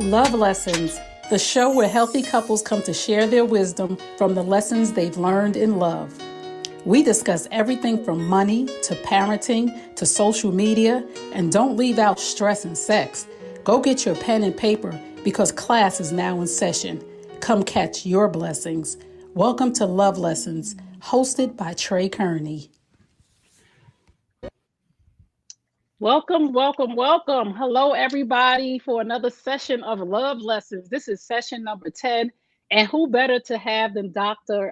Love Lessons, the show where healthy couples come to share their wisdom from the lessons they've learned in love. We discuss everything from money to parenting to social media, and don't leave out stress and sex. Go get your pen and paper because class is now in session. Come catch your blessings. Welcome to Love Lessons, hosted by Trey Kearney. Welcome, welcome, welcome. Hello, everybody, for another session of Love Lessons. This is session number 10, and who better to have than Dr.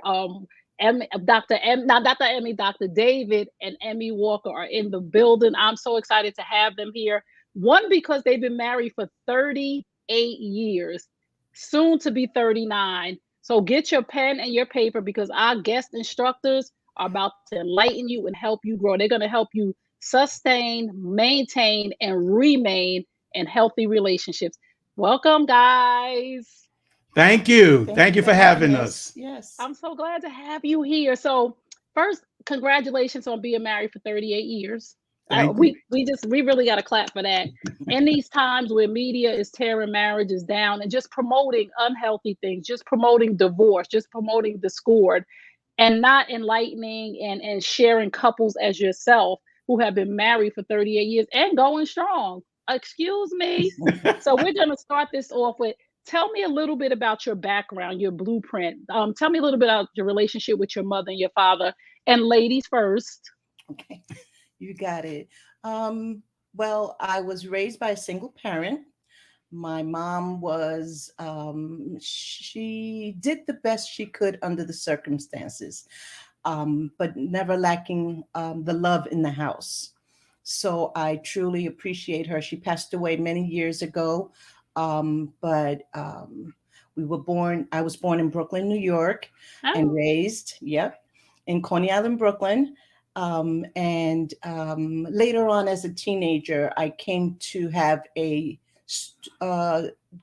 Dr. David and Eme Walker are in the building. I'm so excited to have them here. One, because they've been married for 38 years, soon to be 39. So get your pen and your paper because our guest instructors are about to enlighten you and help you grow. They're going to help you sustain, maintain, and remain in healthy relationships. Welcome, guys. Thank you. Thank you for having us. Yes. I'm so glad to have you here. So, first, congratulations on being married for 38 years. We really got to clap for that. In these times where media is tearing marriages down and just promoting unhealthy things, just promoting divorce, just promoting discord, and not enlightening and sharing couples as yourself who have been married for 38 years and going strong. Excuse me. So we're going to start this off with, tell me a little bit about your background, your blueprint. Tell me a little bit about your relationship with your mother and your father. And ladies first. Okay, you got it. Well, I was raised by a single parent. My mom was, she did the best she could under the circumstances, but never lacking the love in the house. So I truly appreciate her. She passed away many years ago, but I was born in Brooklyn, New York, and raised, in Coney Island, Brooklyn. And later on, as a teenager, I came to have a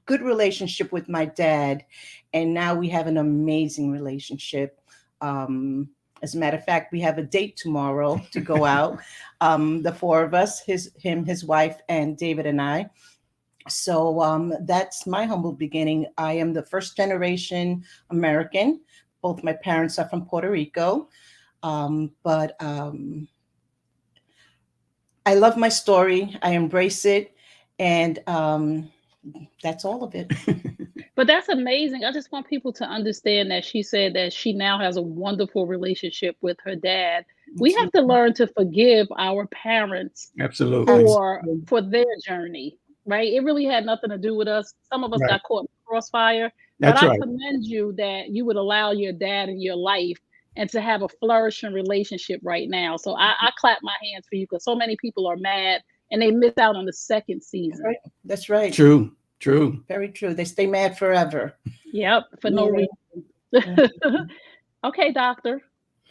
good relationship with my dad, and now we have an amazing relationship. As a matter of fact, we have a date tomorrow to go out. The four of us, his wife, and David and I. So that's my humble beginning. I am the first generation American. Both my parents are from Puerto Rico. But I love my story. I embrace it. And that's all of it. But that's amazing. I just want people to understand that she said that she now has a wonderful relationship with her dad. We have to learn to forgive our parents Absolutely. for their journey, right? It really had nothing to do with us. Some of us got caught in the crossfire. That's but I right. commend you that you would allow your dad in your life and to have a flourishing relationship right now. So I clap my hands for you because so many people are mad and they miss out on the second season. That's right. True. Very true. They stay mad forever. Yep, for no reason. Okay, doctor,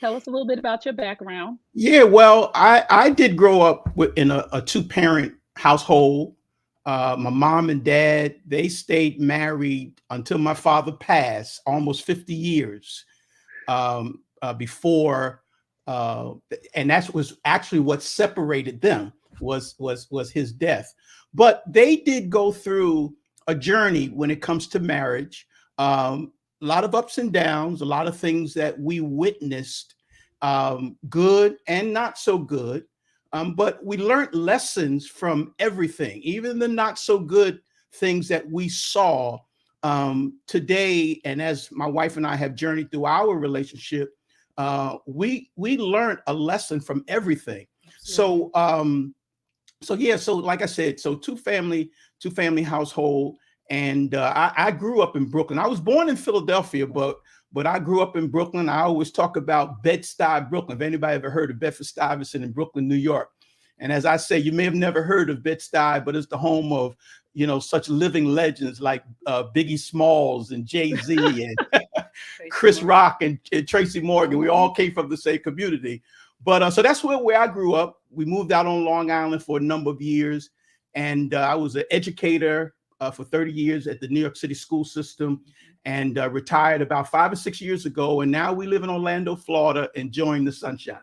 tell us a little bit about your background. Yeah, well, I did grow up in a two-parent household. My mom and dad, they stayed married until my father passed, almost 50 years before. And that was actually what separated them was his death. But they did go through a journey when it comes to marriage. A lot of ups and downs, a lot of things that we witnessed, good and not so good. But we learned lessons from everything, even the not so good things that we saw today. And as my wife and I have journeyed through our relationship, we learned a lesson from everything. So like I said, so two family household. And I grew up in Brooklyn. I was born in Philadelphia, but I grew up in Brooklyn. I always talk about Bed-Stuy, Brooklyn. If anybody ever heard of Bedford-Stuyvesant in Brooklyn, New York. And as I say, you may have never heard of Bed-Stuy, but it's the home of, such living legends like Biggie Smalls and Jay-Z and Chris Rock and Tracy Morgan. We all came from the same community. But so that's where I grew up. We moved out on Long Island for a number of years. And I was an educator for 30 years at the New York City school system and retired about 5 or 6 years ago. And now we live in Orlando, Florida, enjoying the sunshine.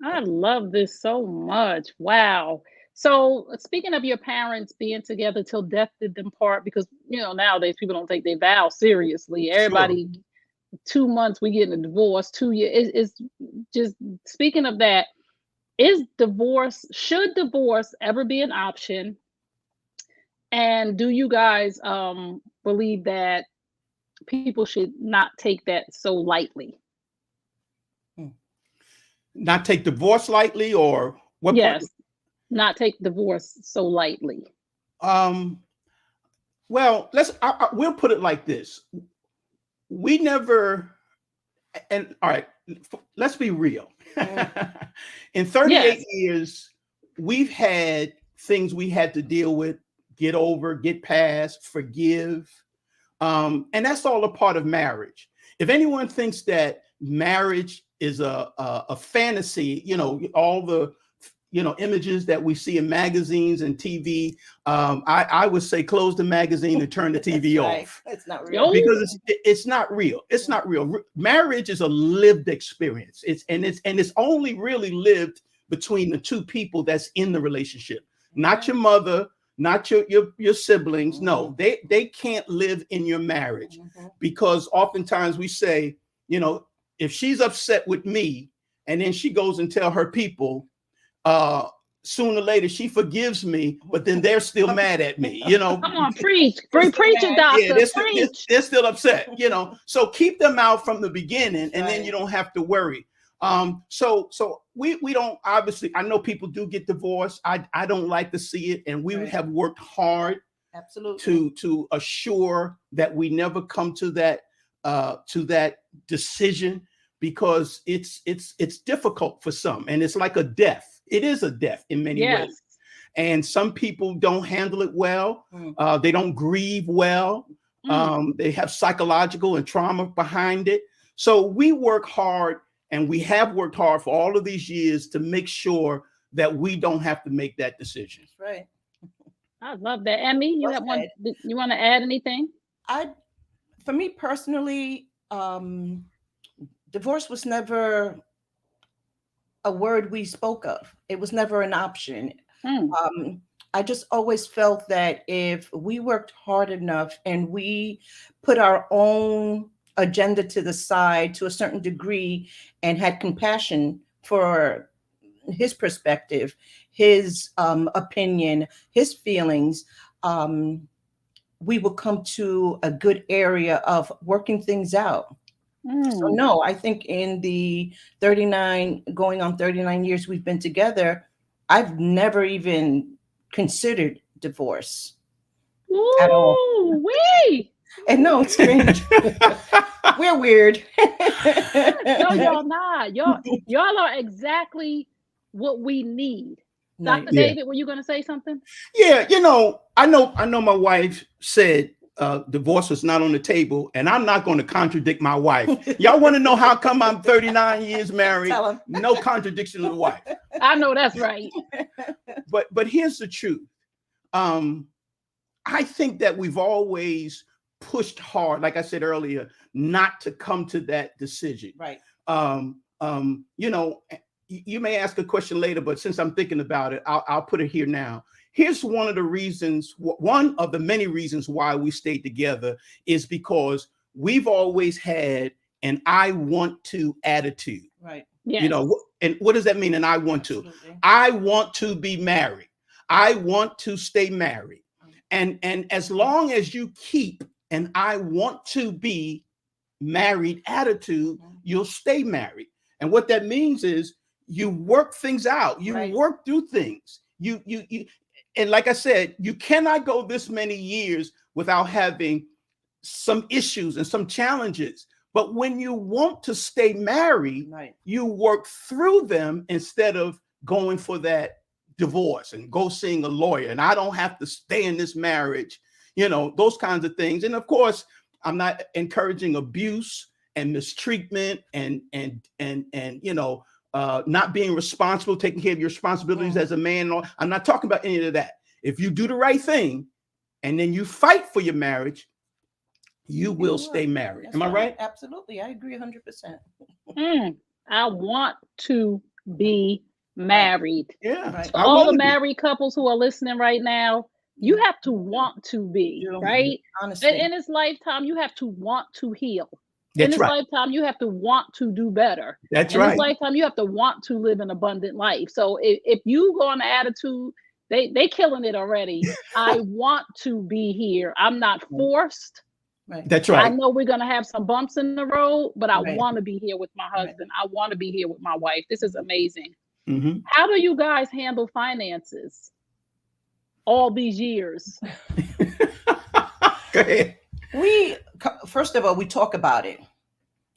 I love this so much. Wow. So speaking of your parents being together till death did them part, because nowadays people don't take their vows seriously. Sure. Everybody, 2 months we getting a divorce, 2 years. It's just speaking of that. Should divorce ever be an option? And do you guys believe that people should not take that so lightly? Not take divorce lightly, or what point? Yes, not take divorce so lightly. Well, we'll put it like this. We never, and all right, let's be real. In 38 Yes. years, we've had things we had to deal with, get over, get past, forgive. And that's all a part of marriage. If anyone thinks that marriage is a fantasy, all the images that we see in magazines and TV, I would say close the magazine and turn the TV off. It's not real. Because it's not real. It's not real. Marriage is a lived experience. It's only really lived between the two people that's in the relationship, not your mother, not your siblings. No, they can't live in your marriage, because oftentimes we say, if she's upset with me and then she goes and tell her people, sooner or later she forgives me, but then they're still mad at me. Come on, preach it, doctor. Yeah, they're still upset. So keep them out from the beginning, and then you don't have to worry. So we don't, obviously, I know people do get divorced. I don't like to see it, and we have worked hard to assure that we never come to that decision, because it's difficult for some, and it's like a death. It is a death in many ways, and some people don't handle it well. They don't grieve well. They have psychological and trauma behind it. So we work hard, and we have worked hard for all of these years to make sure that we don't have to make that decision. That's right. I love that. Eme, you want to add anything? For me personally, divorce was never a word we spoke of. It was never an option. I just always felt that if we worked hard enough and we put our own agenda to the side to a certain degree and had compassion for his perspective, his opinion, his feelings, we will come to a good area of working things out. So no, I think in the going on 39 years we've been together, I've never even considered divorce at all. Wee! And no, it's strange. We're weird. No, y'all not. Y'all are exactly what we need. Dr. David, were you going to say something? Yeah, I know my wife said divorce was not on the table, and I'm not going to contradict my wife. Y'all want to know how come I'm 39 years married? No contradiction of the wife. I know that's right. But here's the truth. I think that we've always pushed hard, like I said earlier, not to come to that decision. Right. You may ask a question later, but since I'm thinking about it, I'll put it here now. Here's one of the many reasons why we stayed together, is because we've always had an I want to attitude. Right. Yes. And what does that mean? And I want to. I want to be married. I want to stay married. And as long as you keep an I want to be married attitude, you'll stay married. And what that means is you work things out. You work through things. You and like I said, you cannot go this many years without having some issues and some challenges. But when you want to stay married, you work through them instead of going for that divorce and go seeing a lawyer. And I don't have to stay in this marriage, those kinds of things. And of course, I'm not encouraging abuse and mistreatment and not being responsible, taking care of your responsibilities as a man. I'm not talking about any of that. If you do the right thing and then you fight for your marriage, you will stay married. Am I right? Absolutely. I agree 100%. I want to be married. Yeah. Right. So I all the wanna be. married couples who are listening right now, you have to want to be, You- right? Honestly. In this lifetime, you have to want to heal. In That's this right. lifetime, you have to want to do better. That's In this right. lifetime, you have to want to live an abundant life. So if you go on the attitude, they killing it already. I want to be here. I'm not forced. Right. That's I right. know we're gonna have some bumps in the road, but I Right. want to be here with my Right. husband. I want to be here with my wife. This is amazing. Mhm. How do you guys handle finances all these years? Go ahead. First of all, we talk about it.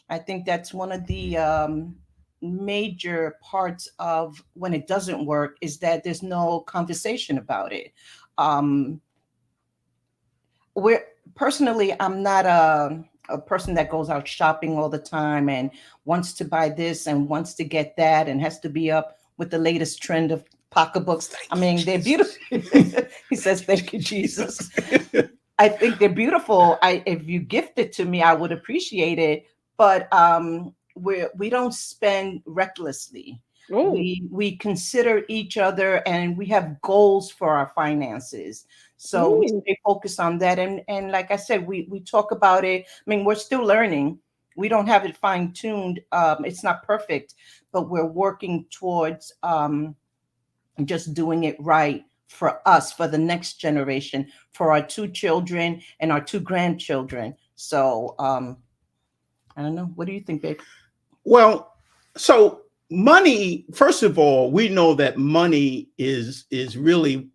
I think that's one of the major parts of when it doesn't work is that there's no conversation about it. Um, we're personally, I'm not a person that goes out shopping all the time and wants to buy this and wants to get that and has to be up with the latest trend of pocketbooks. I mean, they're beautiful. He says, "Thank you, Jesus." I think they're beautiful. If you gift it to me, I would appreciate it. But we don't spend recklessly. Oh, We consider each other, and we have goals for our finances. So we ooh, stay focused on that. And like I said, we talk about it. I mean, we're still learning. We don't have it fine tuned. It's not perfect, but we're working towards just doing it right for us, for the next generation, for our 2 children and our 2 grandchildren. So I don't know. What do you think, babe? Well, so money, first of all, we know that money is really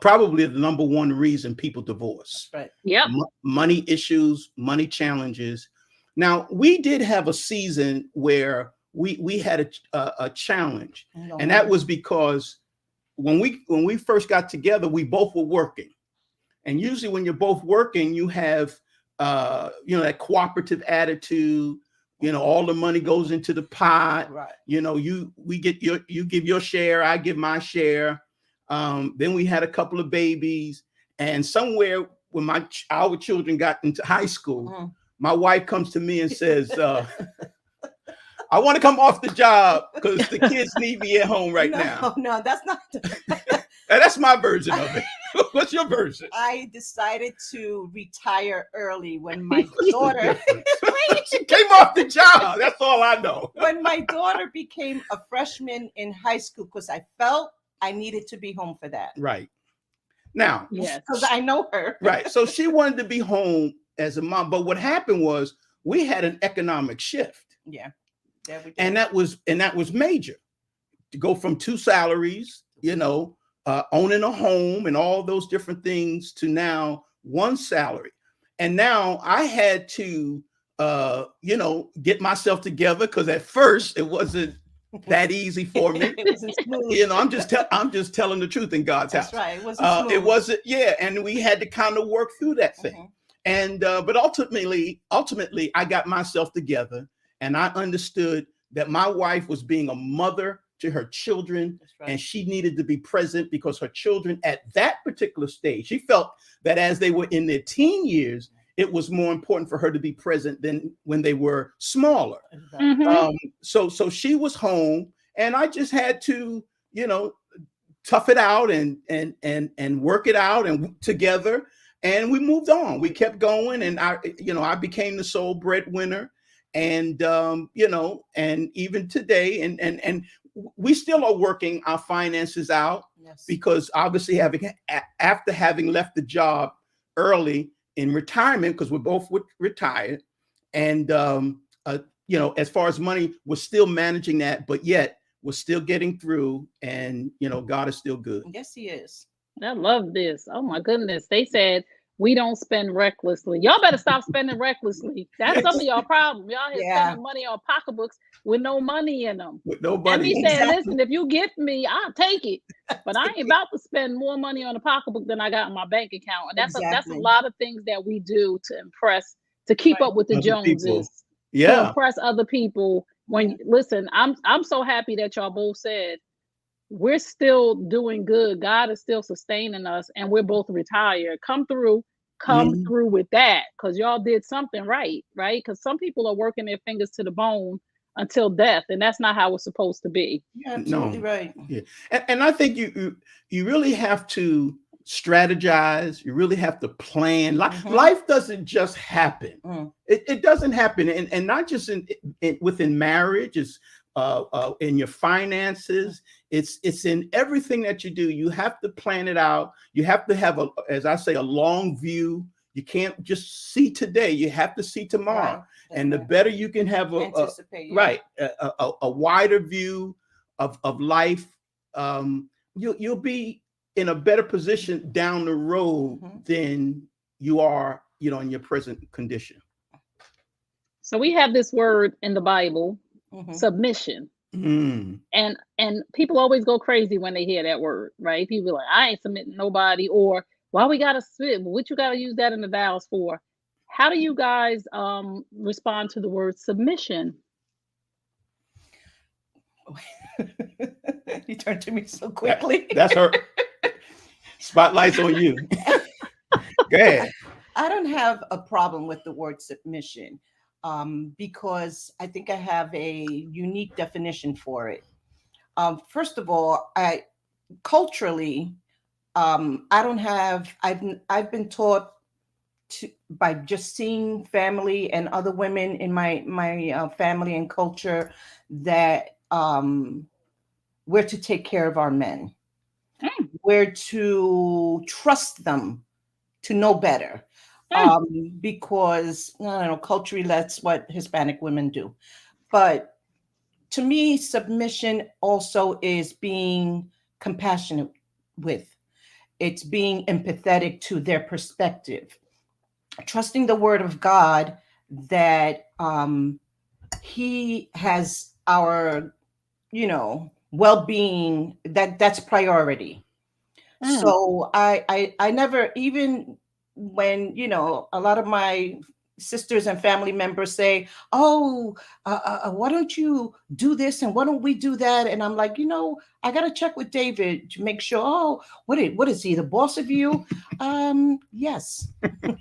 probably the number one reason people divorce. Right. yep. Money issues, money challenges. Now, we did have a season where we had a challenge, and that was because when we first got together, we both were working, and usually when you're both working, you have that cooperative attitude. All the money goes into the pot. Right. You give your share, I give my share. Then we had a couple of babies, and somewhere when our children got into high school, my wife comes to me and says, I want to come off the job because the kids need me at home right now. No, that's not. That's my version of it. What's your version? I decided to retire early when my daughter. She came off the job. That's all I know. When my daughter became a freshman in high school, because I felt I needed to be home for that. Right. Now, Yes. Because I know her. Right. So she wanted to be home as a mom. But what happened was we had an economic shift. Yeah. There we go. And that was major. To go from 2 salaries, owning a home and all those different things to now 1 salary. And now I had to get myself together, because at first it wasn't that easy for me. It wasn't smooth. I'm just telling the truth in God's house. That's right. It wasn't smooth. It wasn't, and we had to kind of work through that thing. And but ultimately, I got myself together, and I understood that my wife was being a mother to her children, and she needed to be present because her children at that particular stage, she felt that as they were in their teen years, it was more important for her to be present than when they were smaller. So she was home, and I just had to, tough it out and work it out and together. And we moved on. We kept going, and I became the sole breadwinner, and and even today, and we still are working our finances out, because obviously after having left the job early in retirement, because we're both retired, and as far as money, we're still managing that, but yet we're still getting through, and God is still good. Yes, he is. I love this. Oh my goodness. They said we don't spend recklessly. Y'all better stop spending recklessly. That's some of y'all problem. Y'all here spending money on pocketbooks with no money in them. With no And money. me saying, listen, if you get me, I'll take it. But I ain't about to spend more money on a pocketbook than I got in my bank account. And that's a lot of things that we do to impress, to keep up with the Other Joneses, people. to impress other people. Listen, I'm so happy that y'all both said we're still doing good. God is still sustaining us, and we're both retired. Come through with that, because y'all did something right? Because some people are working their fingers to the bone until death, and that's not how it's supposed to be. You're absolutely No. right. Yeah. And I think you really have to strategize. You really have to plan. Life doesn't just happen. It doesn't happen. And not just within marriage, it's in your finances. It's in everything that you do. You have to plan it out. You have to have as I say, a long view. You can't just see today. You have to see tomorrow. Right. And the better you can have a wider view of life, you'll be in a better position down the road than you are, in your present condition. So we have this word in the Bible, submission. And people always go crazy when they hear that word, right? People are like, I ain't submitting nobody, or why we gotta submit? What you gotta use that in the vows for? How do you guys respond to the word submission? You turned to me so quickly. That's her. Spotlight's on you. Go ahead. I don't have a problem with the word submission because I think I have a unique definition for it. First of all, culturally, I've been taught by just seeing family and other women in my family and culture that we're to take care of our men. We're to trust them to know better. Because I don't know, culturally, that's what Hispanic women do. But to me, submission also is being compassionate with. It's being empathetic to their perspective. Trusting the word of God that he has our, well-being, that's priority. So I never, even when, a lot of my sisters and family members say, oh, why don't you do this and why don't we do that? And I'm like, I got to check with David to make sure, what is he, the boss of you? Yes. Because,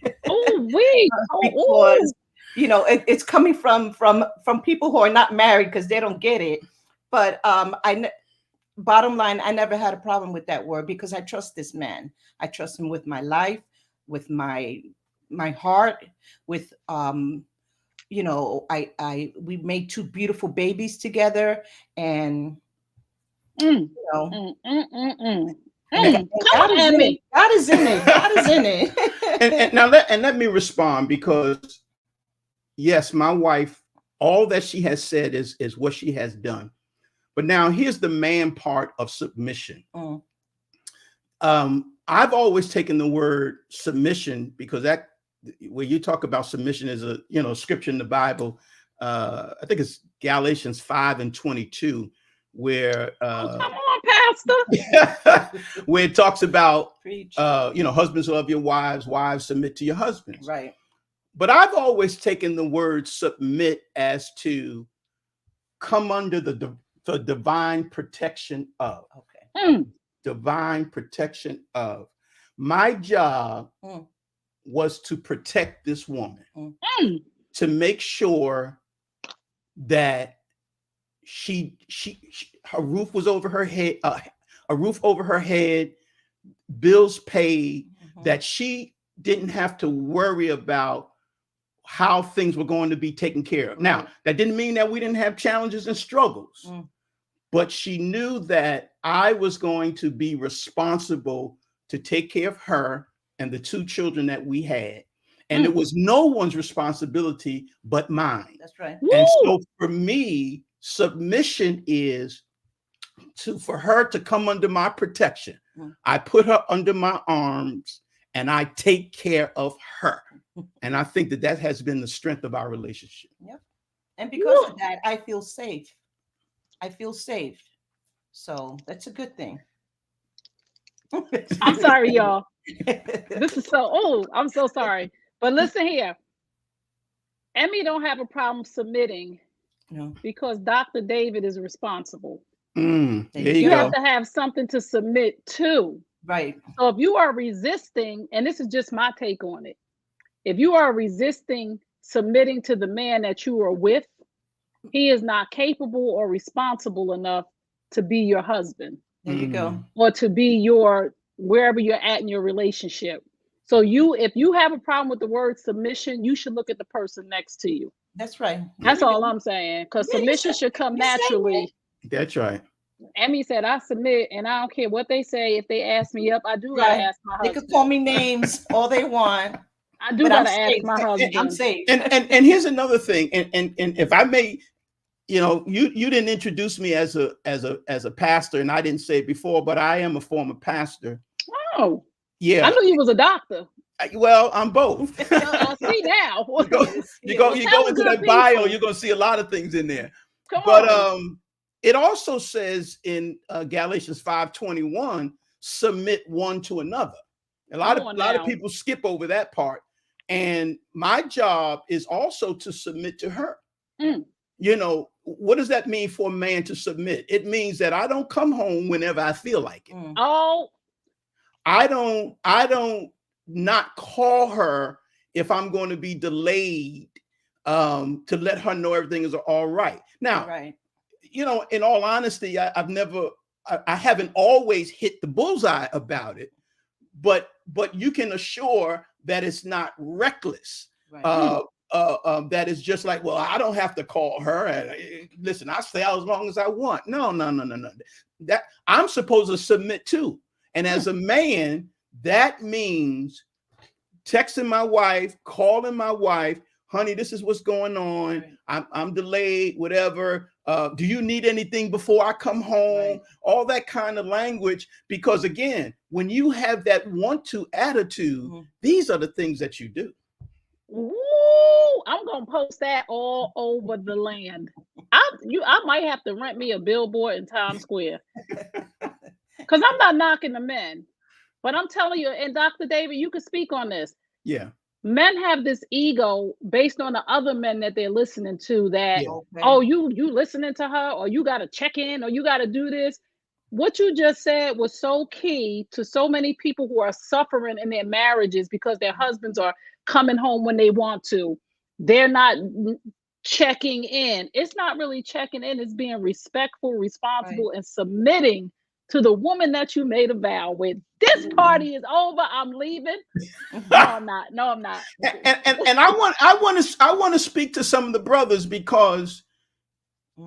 it's coming from people who are not married because they don't get it. But bottom line, I never had a problem with that word because I trust this man. I trust him with my life, with my heart, with we made 2 beautiful babies together, and Come God on, Eme. God is in it. God is in it. and let me respond, because yes, my wife, all that she has said is what she has done. But now here's the man part of submission. I've always taken the word submission because that, when you talk about submission, is a scripture in the Bible. I think it's Galatians 5:22, where come on, Pastor. where it talks about husbands love your wives, wives submit to your husbands. Right. But I've always taken the word submit as to come under the divine protection of. Okay. Divine protection of. My job was to protect this woman, to make sure that her roof was over her head, a roof over her head, bills paid, that she didn't have to worry about how things were going to be taken care of. Now, that didn't mean that we didn't have challenges and struggles, but she knew that I was going to be responsible to take care of her and the 2 children that we had. And it was no one's responsibility but mine. That's right. And so for me, submission is for her to come under my protection. I put her under my arms and I take care of her. And I think that has been the strength of our relationship. Yep. And because of that, I feel safe. I feel safe. So that's a good thing. I'm sorry, y'all. This is I'm so sorry. But listen here. Eme don't have a problem submitting because Dr. David is responsible. You have to have something to submit to. Right. So if you are resisting, and this is just my take on it, if you are resisting submitting to the man that you are with, he is not capable or responsible enough to be your husband. There you go. Or to be your wherever you're at in your relationship. So if you have a problem with the word submission, you should look at the person next to you. That's right. That's all I'm saying. Because submission should come naturally. That's right. Emmy said, I submit, and I don't care what they say. If they ask me up, I do gotta ask my husband. They could call me names all they want. I do gotta ask my husband. I'm safe. And here's another thing. And if I may, you didn't introduce me as a pastor, and I didn't say it before, but I am a former pastor. Oh, yeah. I knew you was a doctor. Well, I'm both. I see now. You go into that bio, you're gonna see a lot of things in there. Come on. It also says in Galatians 5:21, submit one to another. A lot of people skip over that part. And my job is also to submit to her. What does that mean for a man to submit? It means that I don't come home whenever I feel like it. Oh, I don't not call her if I'm going to be delayed to let her know everything is all right. Now, in all honesty, I haven't always hit the bullseye about it, but you can assure that it's not reckless. That is just like, well, I don't have to call her. And listen, I stay out as long as I want. No. That I'm supposed to submit to. And as a man, that means texting my wife, calling my wife, honey, this is what's going on. I'm delayed, whatever. Do you need anything before I come home? All that kind of language. Because again, when you have that want to attitude, these are the things that you do. Ooh, I'm gonna post that all over the land. I might have to rent me a billboard in Times Square. Because I'm not knocking the men. But I'm telling you, and Dr. David, you can speak on this. Yeah. Men have this ego based on the other men that they're listening to that, oh, you listening to her, or you got to check in, or you got to do this. What you just said was so key to so many people who are suffering in their marriages because their husbands are coming home when they want to. They're not checking in. It's not really checking in. It's being respectful, responsible, and submitting to the woman that you made a vow with. This party is over. I'm leaving. No, I'm not. No, I'm not. And I want to speak to some of the brothers, because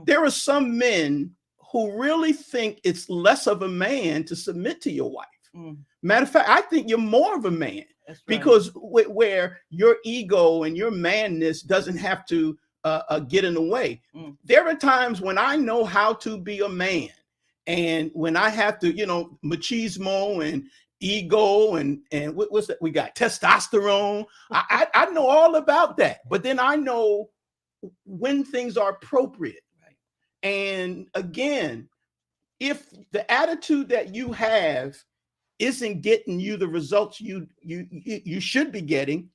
there are some men who really think it's less of a man to submit to your wife. Matter of fact, I think you're more of a man, because where your ego and your manness doesn't have to get in the way. There are times when I know how to be a man. And when I have to, machismo and ego and what's that? We got testosterone. I know all about that. But then I know when things are appropriate. And again, if the attitude that you have isn't getting you the results you should be getting,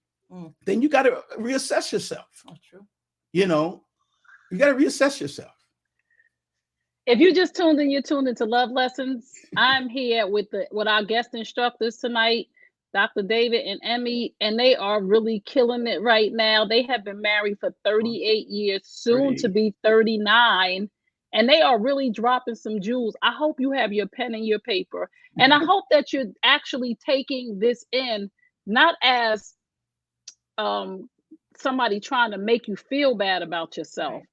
then you got to reassess yourself. That's true. You got to reassess yourself. If you just tuned in, you're tuned into Love Lessons. I'm here with our guest instructors tonight, Dr. David and Eme, and they are really killing it right now. They have been married for 38 years, soon to be 39, and they are really dropping some jewels. I hope you have your pen and your paper, and I hope that you're actually taking this in, not as somebody trying to make you feel bad about yourself,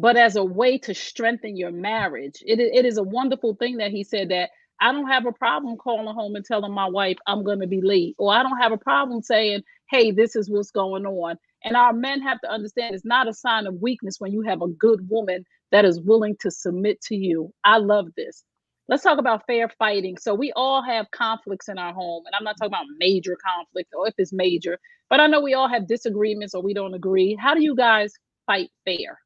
but as a way to strengthen your marriage. It is a wonderful thing that he said that I don't have a problem calling home and telling my wife I'm going to be late, or I don't have a problem saying, hey, this is what's going on. And our men have to understand it's not a sign of weakness when you have a good woman that is willing to submit to you. I love this. Let's talk about fair fighting. So we all have conflicts in our home, and I'm not talking about major conflict or if it's major, but I know we all have disagreements or we don't agree. How do you guys fight fair?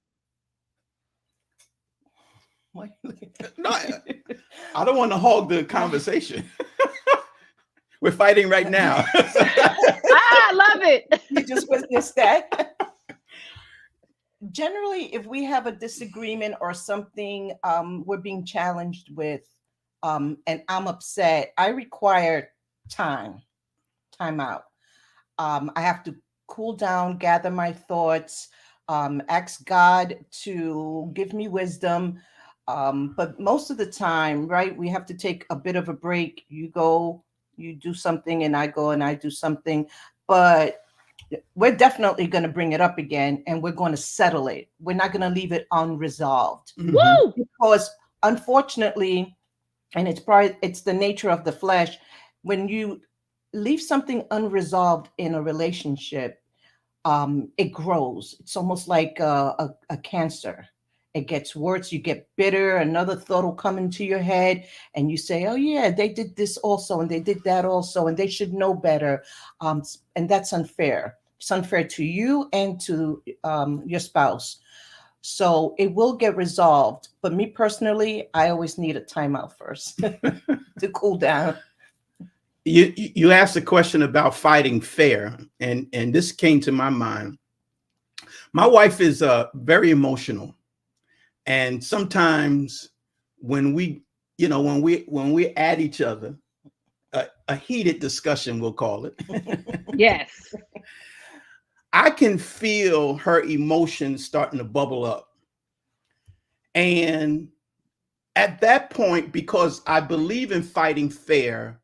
No, I don't want to hog the conversation. We're fighting right now. I love it. You just witnessed that. Generally, if we have a disagreement or something we're being challenged with, and I'm upset, I require time out. I have to cool down, gather my thoughts, ask God to give me wisdom. But most of the time, right, we have to take a bit of a break. You go, you do something, and I go and I do something. But we're definitely going to bring it up again, and we're going to settle it. We're not going to leave it unresolved. Woo! Because unfortunately, and it's the nature of the flesh, when you leave something unresolved in a relationship, it grows. It's almost like a cancer. It gets worse. You get bitter. Another thought will come into your head, and you say, "Oh yeah, they did this also, and they did that also, and they should know better." And that's unfair. It's unfair to you and to your spouse. So it will get resolved. But me personally, I always need a timeout first to cool down. You asked a question about fighting fair, and this came to my mind. My wife is very emotional, and sometimes when we, when we at each other, a heated discussion, we'll call it. Yes. I can feel her emotions starting to bubble up, and at that point, because I believe in fighting fair,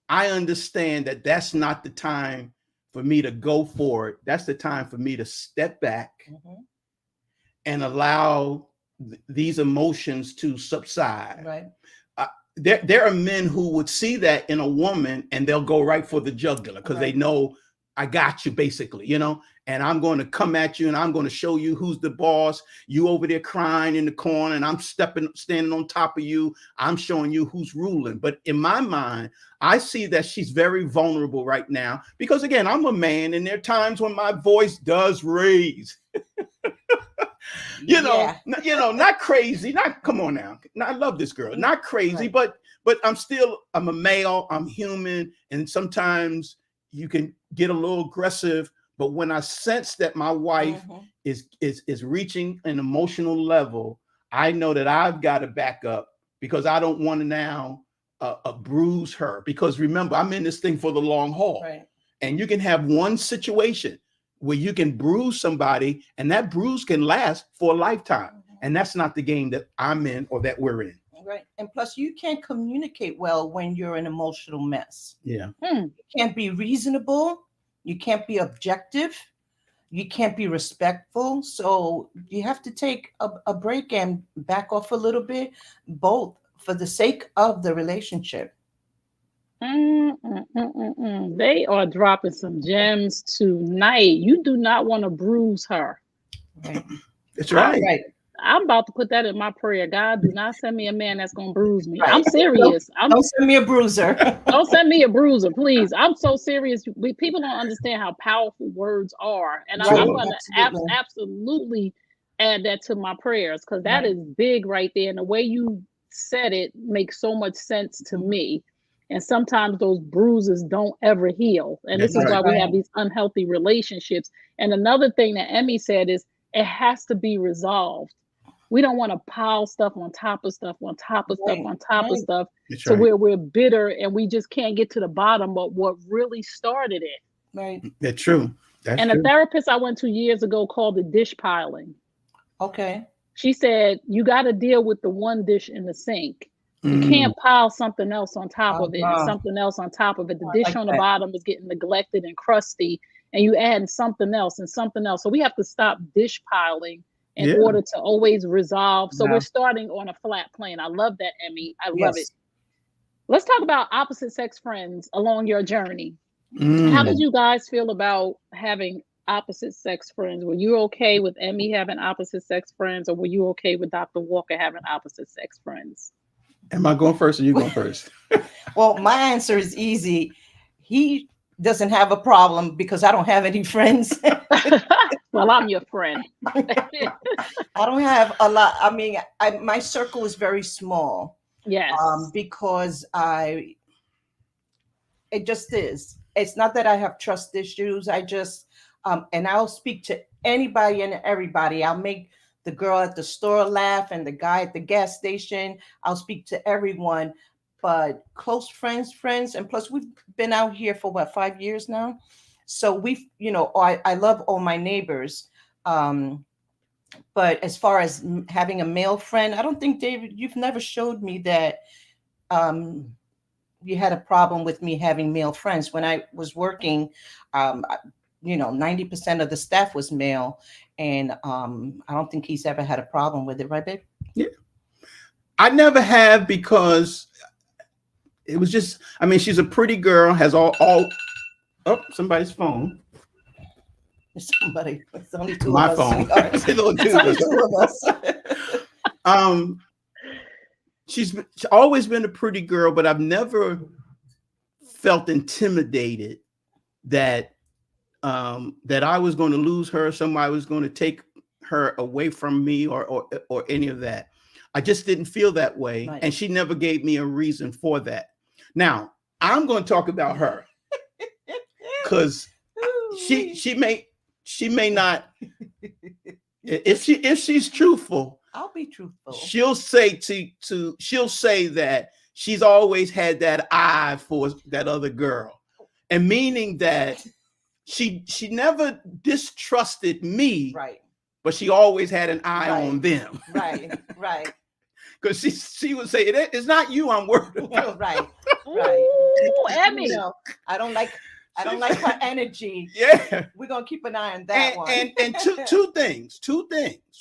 I understand that that's not the time for me to go for it. That's the time for me to step back and allow these emotions to subside. Right. There are men who would see that in a woman and they'll go right for the jugular because they know I got you, basically, and I'm going to come at you and I'm going to show you who's the boss. You over there crying in the corner and I'm standing on top of you. I'm showing you who's ruling. But in my mind, I see that she's very vulnerable right now because, again, I'm a man and there are times when my voice does raise. Not crazy. Come on now. I love this girl. Not crazy, but I'm a male. I'm human. And sometimes you can get a little aggressive. But when I sense that my wife is reaching an emotional level, I know that I've got to back up because I don't want to now bruise her. Because remember, I'm in this thing for the long haul. Right. And you can have one situation where you can bruise somebody and that bruise can last for a lifetime. And that's not the game that I'm in or that we're in. Right. And plus you can't communicate well when you're an emotional mess. Yeah. You can't be reasonable. You can't be objective. You can't be respectful. So you have to take a break and back off a little bit, both for the sake of the relationship. They are dropping some gems tonight. You do not want to bruise her. Right. That's right. I'm about to put that in my prayer. God, do not send me a man that's going to bruise me. Right. I'm serious. Don't send me a bruiser. Don't send me a bruiser, please. I'm so serious. People don't understand how powerful words are. And I'm going to absolutely add that to my prayers because that is big right there. And the way you said it makes so much sense to me. And sometimes those bruises don't ever heal. And this is why we have these unhealthy relationships. And another thing that Eme said is it has to be resolved. We don't want to pile stuff on top of stuff, on top of stuff, on top of stuff. So we're bitter and we just can't get to the bottom of what really started it. Right. That's true. And a therapist I went to years ago called it dish piling. Okay. She said, you got to deal with the one dish in the sink. You can't pile something else on top of it and something else on top of it. The dish on the bottom is getting neglected and crusty and you add something else and something else. So we have to stop dish piling in order to always resolve. So we're starting on a flat plane. I love that, Eme. I love it. Let's talk about opposite sex friends along your journey. How did you guys feel about having opposite sex friends? Were you okay with Eme having opposite sex friends or were you okay with Dr. Walker having opposite sex friends? Am I going first or you going first? Well, my answer is easy. He doesn't have a problem because I don't have any friends. Well, I'm your friend. I don't have a lot. I mean, my circle is very small. Yes. Because it just is. It's not that I have trust issues. I just, and I'll speak to anybody and everybody. I'll make the girl at the store laugh and the guy at the gas station. I'll speak to everyone, but close friends. And plus we've been out here for 5 years now. So we've, I love all my neighbors, But as far as having a male friend, I don't think, David, you've never showed me that you had a problem with me having male friends. When I was working, 90% of the staff was male, and I don't think he's ever had a problem with it, right, babe? Yeah, I never have, because it was just, I mean, she's a pretty girl, has all oh, somebody's phone. Somebody, it's only two My of us. phone. It's only two of us. She's always been a pretty girl, but I've never felt intimidated that that I was going to lose her, somebody was going to take her away from me, or any of that. I just didn't feel that way, Right. and she never gave me a reason for that. Now I'm going to talk about her, because she may not. If she's truthful, I'll be truthful. she'll say she'll say that she's always had that eye for that other girl, and meaning that she never distrusted me, Right. but she always had an eye Right. on them. Right. Because she would say, it's not you I'm worried about. Right. Ooh, Eme. I don't like her energy. Yeah. We're gonna keep an eye on that one. And two things.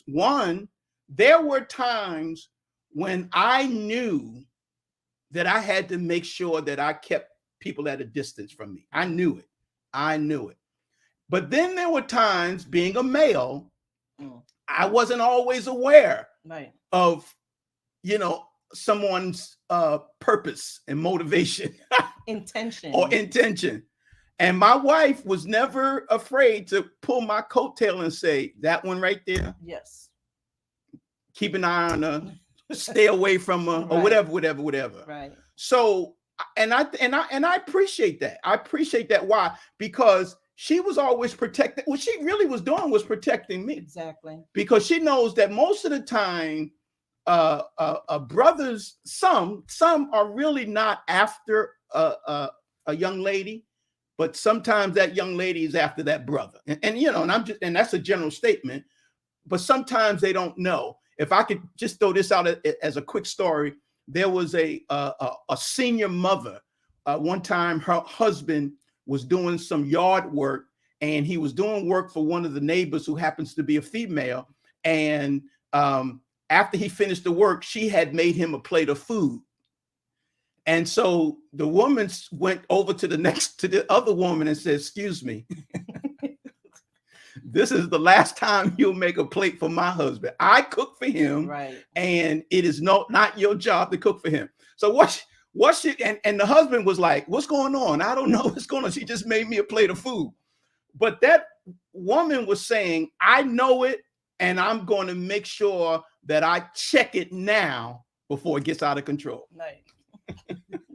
One, there were times when I knew that I had to make sure that I kept people at a distance from me. I knew it. But then there were times, being a male, I wasn't always aware of, someone's purpose and motivation. intention. And my wife was never afraid to pull my coattail and say, that one right there. Yes. Keep an eye on her, stay away from her, or whatever. Right. So, and I appreciate that. I appreciate that. Why? Because she was always protecting. What she really was doing was protecting me. Exactly. Because she knows that most of the time, brothers, some are really not after a young lady, but sometimes that young lady is after that brother. And that's a general statement, but sometimes they don't know. If I could just throw this out as a quick story, there was a senior mother. One time her husband was doing some yard work, and he was doing work for one of the neighbors who happens to be a female. And after he finished the work, she had made him a plate of food. And so the woman went over to the other woman and said, excuse me, this is the last time you'll make a plate for my husband. I cook for him, right, and it is not your job to cook for him. So and the husband was like, what's going on? I don't know what's going on. She just made me a plate of food. But that woman was saying, I know it, and I'm going to make sure that I check it now before it gets out of control. Right.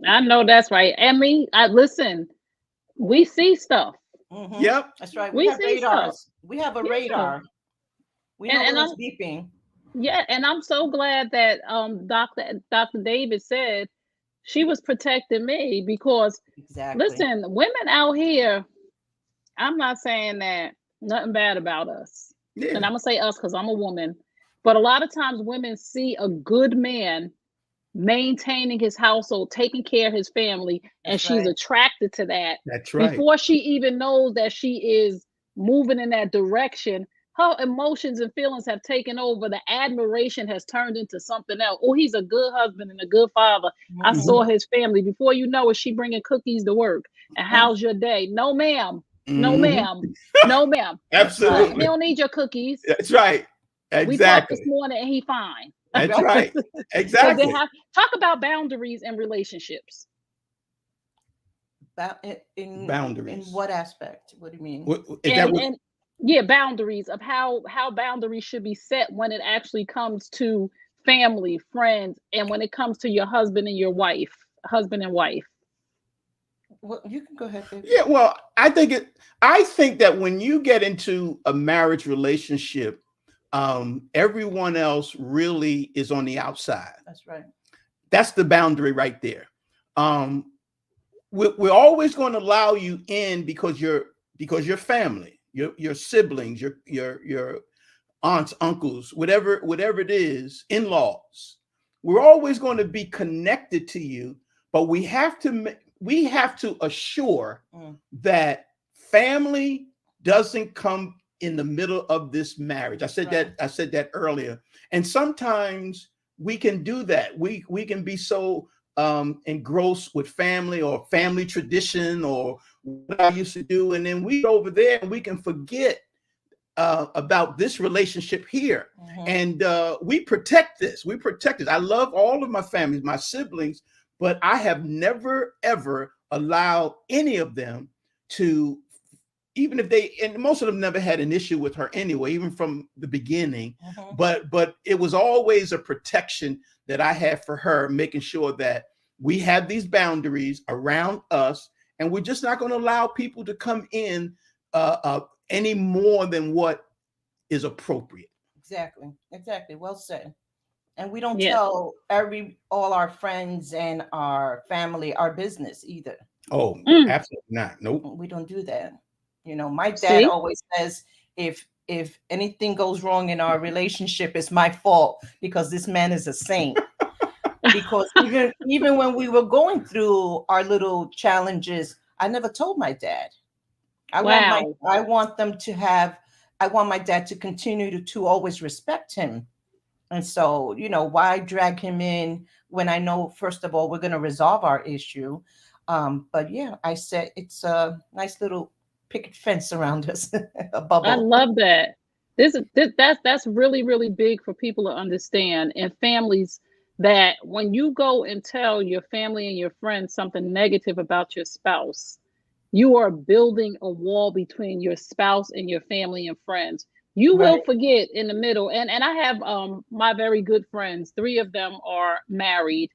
I know that's right. Eme, listen, we see stuff. Mm-hmm. Yep. That's right. We have see radars. stuff. We have a radar. We know when it's beeping. Yeah, and I'm so glad that Dr. David said she was protecting me, because listen, women out here, I'm not saying that nothing bad about us. Yeah. And I'm gonna say us because I'm a woman, but a lot of times women see a good man maintaining his household, taking care of his family, and she's attracted to that. That's right. Before she even knows that she is moving in that direction, her emotions and feelings have taken over. The admiration has turned into something else. Oh, he's a good husband and a good father. Mm-hmm. I saw his family. Before you know it, she bringing cookies to work. And how's your day? No, ma'am. No, ma'am. No, ma'am. Absolutely. He don't need your cookies. That's right. Exactly. We talked this morning and he fine. That's right. Exactly. So talk about boundaries and relationships. Boundaries. In what aspect? What do you mean? Boundaries of how boundaries should be set when it actually comes to family, friends, and when it comes to your husband and your wife, husband and wife. Well, you can go ahead, baby. Yeah, well, I think that when you get into a marriage relationship, everyone else really is on the outside. That's right. That's the boundary right there. We're always going to allow you in because you're family. your siblings, your aunts, uncles, whatever it is, in-laws. We're always going to be connected to you, but we have to assure that family doesn't come in the middle of this marriage. I said that earlier. And sometimes we can do that. We can be so engrossed with family or family tradition or what I used to do, and then we go over there and we can forget about this relationship here. And we protect this. I love all of my families, my siblings, but I have never, ever allowed any of them to, even if they, and most of them never had an issue with her anyway, even from the beginning, but it was always a protection that I had for her, making sure that we have these boundaries around us, and we're just not going to allow people to come in any more than what is appropriate. Exactly. Well said. And we don't tell all our friends and our family our business either. Oh, absolutely not. Nope. We don't do that. You know, my dad always says, if anything goes wrong in our relationship, it's my fault because this man is a saint. Because even when we were going through our little challenges, I never told my dad. I want my dad to continue to always respect him. And so, you know, why drag him in when I know, first of all, we're going to resolve our issue. But yeah, I said it's a nice little picket fence around us, a bubble. I love that. That's really, really big for people to understand, and families, that when you go and tell your family and your friends something negative about your spouse, you are building a wall between your spouse and your family and friends. You will forget in the middle. And I have my very good friends, 3 of them are married,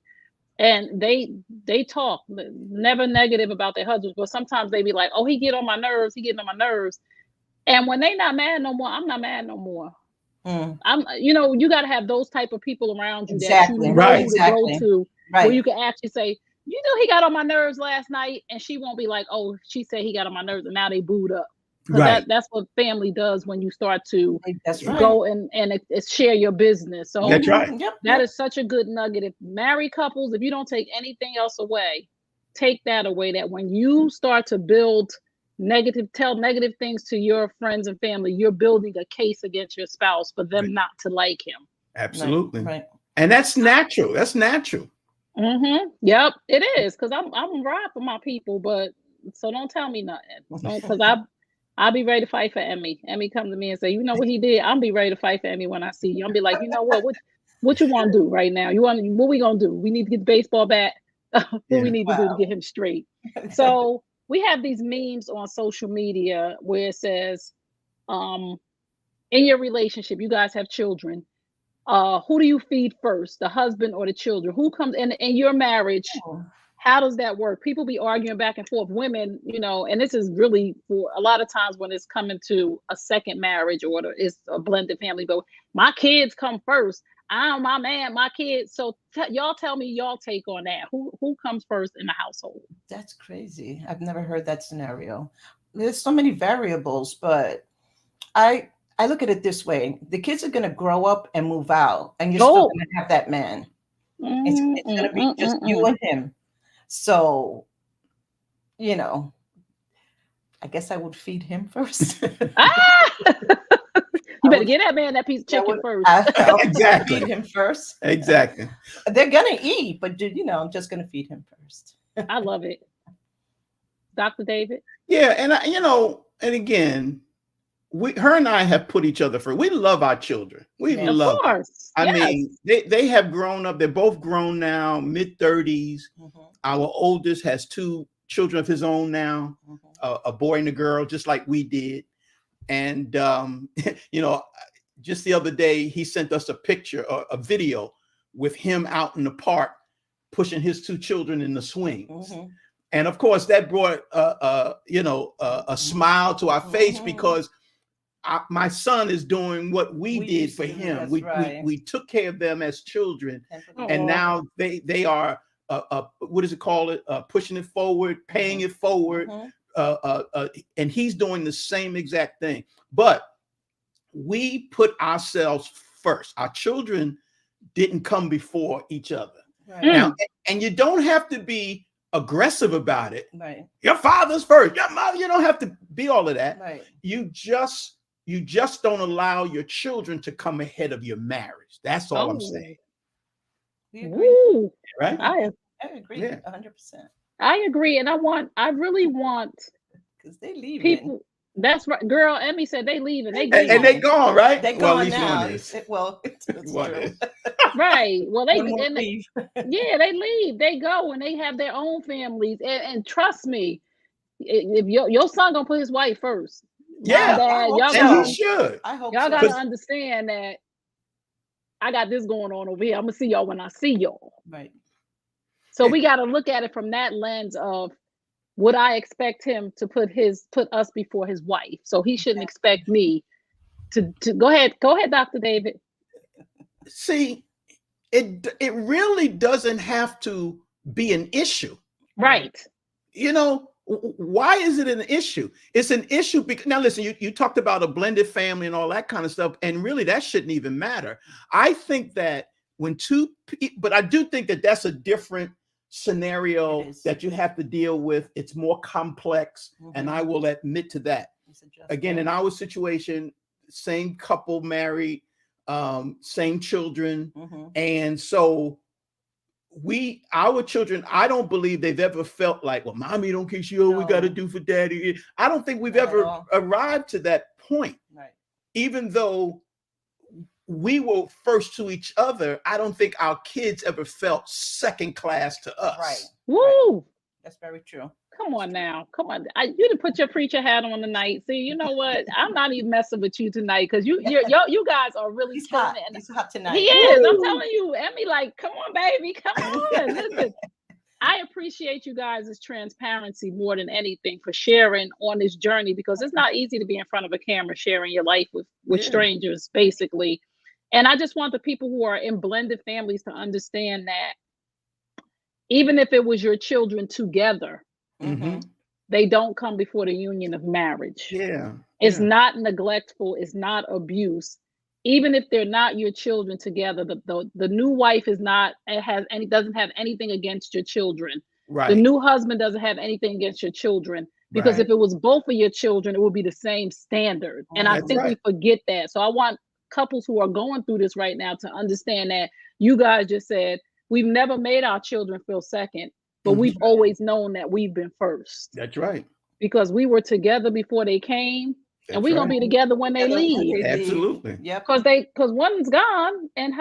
and they talk never negative about their husbands, but sometimes they be like, oh, he getting on my nerves. And when they not mad no more, I'm not mad no more. I'm, you got to have those type of people around you that you know who to go to, where you can actually say, he got on my nerves last night, and she won't be like, oh, she said he got on my nerves and now they booed up. That's what family does when you start to go and share your business. So that's right. That is such a good nugget. If married couples, if you don't take anything else away, take that away, that when you start to tell negative things to your friends and family, you're building a case against your spouse for them not to like him. Absolutely. Right. And that's natural. Yep, it is. Because I'm right for my people, but so don't tell me nothing. Because I'll be ready to fight for Eme. Eme come to me and say, you know what he did? I'll be ready to fight for Eme when I see you. I'll be like, you know what you want to do right now? What we gonna do? We need to get the baseball bat. What we need to do to get him straight. So we have these memes on social media where it says, in your relationship, you guys have children. Who do you feed first, the husband or the children? Who comes in your marriage? How does that work? People be arguing back and forth. Women, and this is really for a lot of times when it's coming to a second marriage or it's a blended family. But my kids come first. I'm my man, my kids. So y'all tell me y'all take on that. Who comes first in the household? That's crazy. I've never heard that scenario. There's so many variables, but I look at it this way. The kids are going to grow up and move out, and you're still going to have that man. It's going to be just you and him. So, I guess I would feed him first. You better get that man that piece of chicken first. Exactly. Feed him first. Exactly. They're going to eat, but, I'm just going to feed him first. I love it. Dr. David? Yeah, and and again, her and I have put each other first. We love our children. We love them. I mean, they have grown up. They're both grown now, mid-30s. Our oldest has 2 children of his own now, a boy and a girl, just like we did. And, just the other day, he sent us a picture, a video with him out in the park, pushing his 2 children in the swings. And of course, that brought, a smile to our face because my son is doing what we did for him. We took care of them as children, and now they are what is it called? Pushing it forward, paying it forward, and he's doing the same exact thing. But we put ourselves first. Our children didn't come before each other. Right. Now, and you don't have to be aggressive about it. Right. Your father's first, your mother. You don't have to be all of that. Right. You just don't allow your children to come ahead of your marriage. That's all I'm saying. Woo. Right? I agree. Yeah. 100%. I agree, and I really want because they leave people. That's right, girl. Eme said they leaving. They and they gone, right? They well, gone at least now. one is. Well, it's One true. is. Right. Well, they leave. Yeah, they leave. They go and they have their own families. And trust me, if your son gonna put his wife first, Yeah, dad, y'all and he should. I hope y'all so. gotta understand that I got this going on over here. I'm gonna see y'all when I see y'all. Right. So we got to look at it from that lens of, would I expect him to put us before his wife? So he shouldn't expect me to go ahead, Dr. David. See, it really doesn't have to be an issue. Right. You know, why is it an issue? It's an issue because, now listen, you talked about a blended family and all that kind of stuff, and really that shouldn't even matter. I think that but I do think that that's a different scenario that you have to deal with. It's more complex, and I will admit to that. Again, in our situation, same couple married, same children, and so our children, I don't believe they've ever felt like, well, mommy don't care, she we got to do for daddy. I don't think we've ever arrived to that point. Right. Even though we were first to each other, I don't think our kids ever felt second class to us. Right. Woo. Right. That's very true. Come on now. Come on. You didn't put your preacher hat on tonight. See, you know what? I'm not even messing with you tonight because you guys are really hot. killing it. He's hot tonight. He is. I'm telling you, Eme, like, come on, baby. Come on. Listen. I appreciate you guys' transparency more than anything for sharing on this journey, because it's not easy to be in front of a camera sharing your life with strangers, basically. And I just want the people who are in blended families to understand that even if it was your children together, they don't come before the union of marriage. Yeah. It's not neglectful. It's not abuse. Even if they're not your children together, the new wife doesn't have anything against your children. Right. The new husband doesn't have anything against your children, because if it was both of your children, it would be the same standard. And I think we forget that. So I want couples who are going through this right now to understand that you guys just said, we've never made our children feel second, but we've always known that we've been first. That's right. Because we were together before they came. And we're gonna be together when they leave. Absolutely. Yeah. Because one's gone, and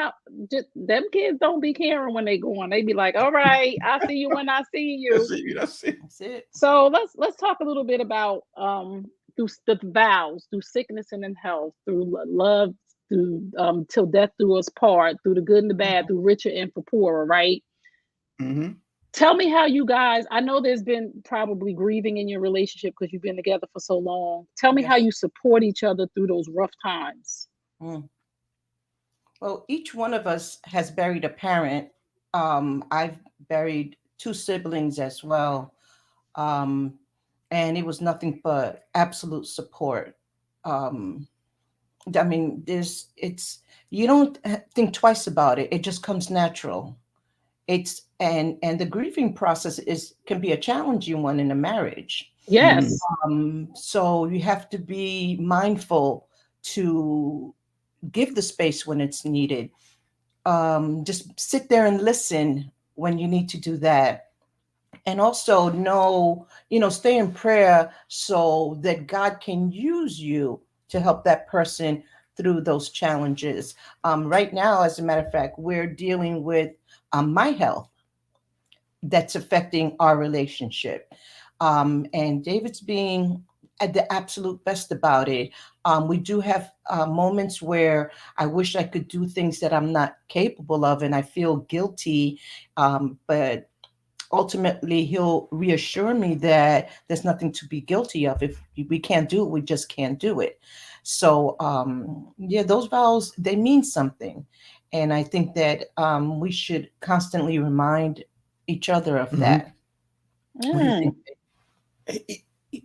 them kids don't be caring when they go on. They be like, all right, I'll see you when I see you. That's it. So let's talk a little bit about through the vows, through sickness and in health, through love, through till death do us part, through the good and the bad, through richer and for poorer, right? Tell me how you guys, I know there's been probably grieving in your relationship because you've been together for so long. Tell me how you support each other through those rough times. Well, each one of us has buried a parent. I've buried 2 siblings as well. And it was nothing but absolute support. I mean, you don't think twice about it. It just comes natural. And the grieving process can be a challenging one in a marriage. Yes. So you have to be mindful to give the space when it's needed. Just sit there and listen when you need to do that. And also stay in prayer so that God can use you to help that person through those challenges. Right now, as a matter of fact, we're dealing with my health that's affecting our relationship. And David's being at the absolute best about it. We do have moments where I wish I could do things that I'm not capable of, and I feel guilty. But ultimately, he'll reassure me that there's nothing to be guilty of. If we can't do it, we just can't do it. So, those vows, they mean something. And I think that we should constantly remind each other of that.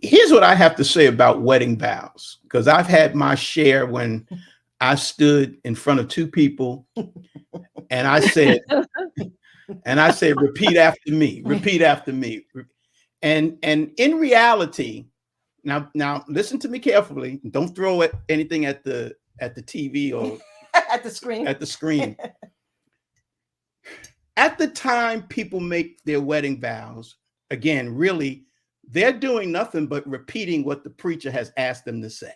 Here's what I have to say about wedding vows, because I've had my share when I stood in front of two people and I said, repeat after me, repeat after me. And in reality, now listen to me carefully. Don't throw anything at the TV or at the screen. At the screen. At the time people make their wedding vows, again, really, they're doing nothing but repeating what the preacher has asked them to say.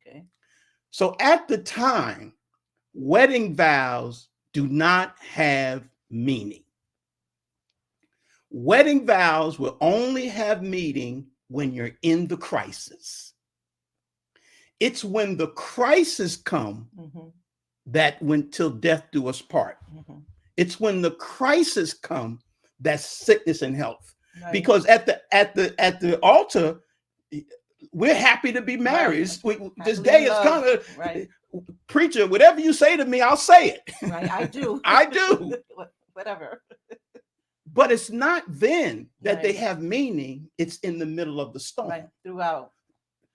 Okay. So at the time, wedding vows do not have meaning. Wedding vows will only have meaning when you're in the crisis. It's when the crisis come that when till death do us part. It's when the crisis come that's sickness and health. Right. Because at the altar, we're happy to be married. Right. This day is coming. Right. Preacher, whatever you say to me, I'll say it. Right, I do. I do. Whatever. But it's not then that they have meaning. It's in the middle of the storm. Right, throughout.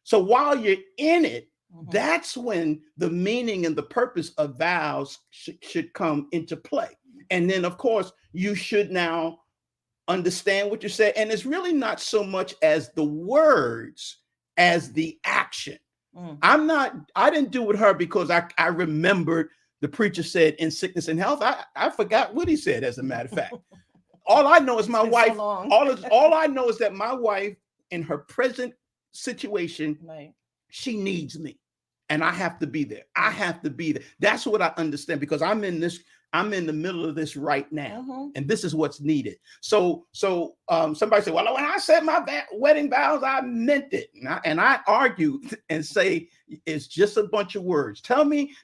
So while you're in it, that's when the meaning and the purpose of vows should come into play. And then, of course, you should now understand what you said. And it's really not so much as the words as the action. I didn't do with her because I remembered the preacher said in sickness and health. I forgot what he said, as a matter of fact. All I know is my wife. So all I know is that my wife, in her present situation, she needs me. And I have to be there. I have to be there. That's what I understand, because I'm in the middle of this right now. And this is what's needed. So somebody said, well, when I said my wedding vows, I meant it. And I argue and say, it's just a bunch of words. Tell me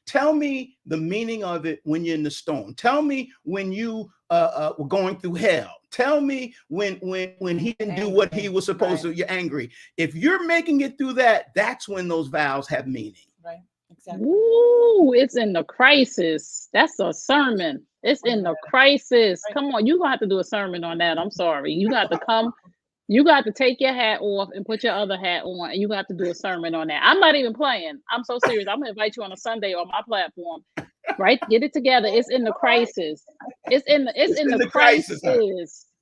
the meaning of it when you're in the storm. Tell me when you were going through hell. Tell me when he didn't do what he was supposed to, you're angry. If you're making it through that, that's when those vows have meaning. Right. Exactly. Ooh, it's in the crisis. That's a sermon. It's in the crisis. Come on, you're gonna have to do a sermon on that. I'm sorry. You got to come, you got to take your hat off and put your other hat on, and you got to do a sermon on that. I'm not even playing. I'm so serious. I'm gonna invite you on a Sunday on my platform. Right? Get it together. It's in the crisis. It's in the crisis.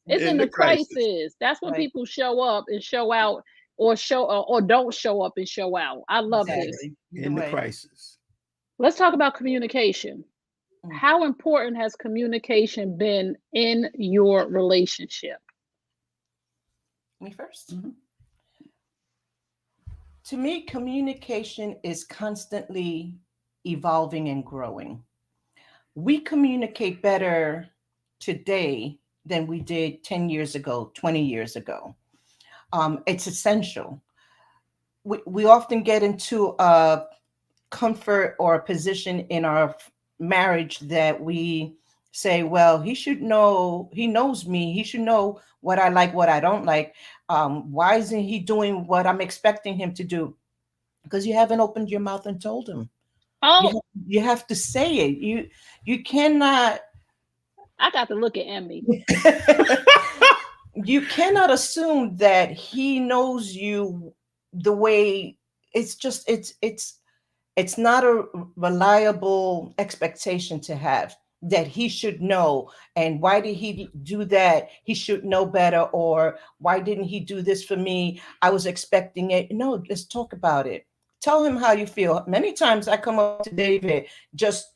It's in the crisis. That's when people show up and show out, or don't show up and show out. I love this. In the crisis. Let's talk about communication. How important has communication been in your relationship? Me first. To me, communication is constantly evolving and growing. We communicate better today than we did 10 years ago, 20 years ago. It's essential. We often get into a comfort or a position in our marriage that we say, well, he should know, he knows me. He should know what I like, what I don't like. Why isn't he doing what I'm expecting him to do? Because you haven't opened your mouth and told him. Oh, you have to say it. You cannot. I got to look at Eme. You cannot assume that he knows you the way. It's not a reliable expectation to have, that he should know. And why did he do that? He should know better. Or why didn't he do this for me? I was expecting it. No, let's talk about it. Tell him how you feel. Many times I come up to David, just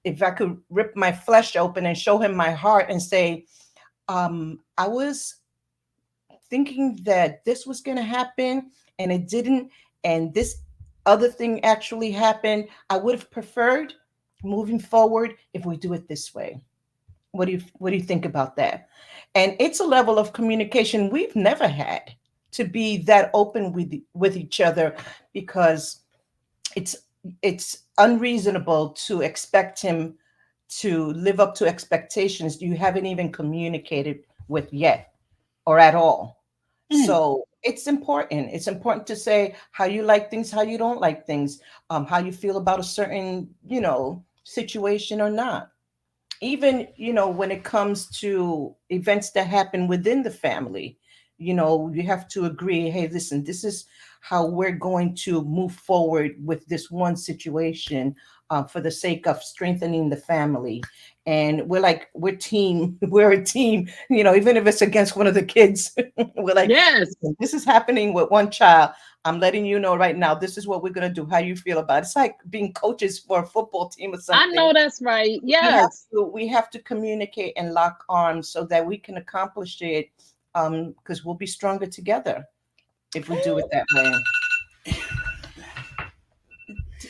if I could rip my flesh open and show him my heart and say, I was thinking that this was going to happen and it didn't. And this other thing actually happened. I would have preferred moving forward if we do it this way. What do you think about that? And it's a level of communication we've never had, to be that open with each other, because it's unreasonable to expect him to live up to expectations you haven't even communicated with yet or at all. So it's important. It's important to say how you like things, how you don't like things, how you feel about a certain, situation or not. Even, when it comes to events that happen within the family, you have to agree, hey, listen, this is how we're going to move forward with this one situation, for the sake of strengthening the family. And we're team, we're a team, even if it's against one of the kids. We're like, Yes. this is happening with one child. I'm letting you know right now, this is what we're going to do. How you feel about it? It's like being coaches for a football team or something. I know that's right. Yes. We have to communicate and lock arms so that we can accomplish it, because we'll be stronger together if we do it that way.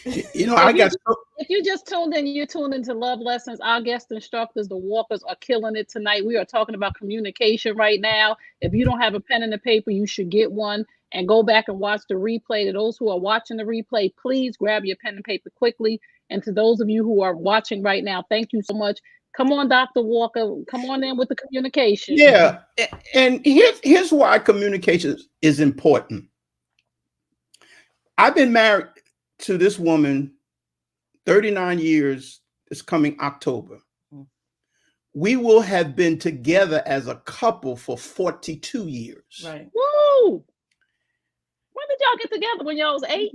If you just tuned in, you tuned into Love Lessons. Our guest instructors, the Walkers, are killing it tonight. We are talking about communication right now. If you don't have a pen and a paper, you should get one and go back and watch the replay. To those who are watching the replay, please grab your pen and paper quickly. And to those of you who are watching right now, thank you so much. Come on, Dr. Walker. Come on in with the communication. Yeah. And here's why communication is important. I've been married to this woman 39 years. It's coming October. We will have been together as a couple for 42 years. Right. Woo! When did y'all get together? When y'all was 8?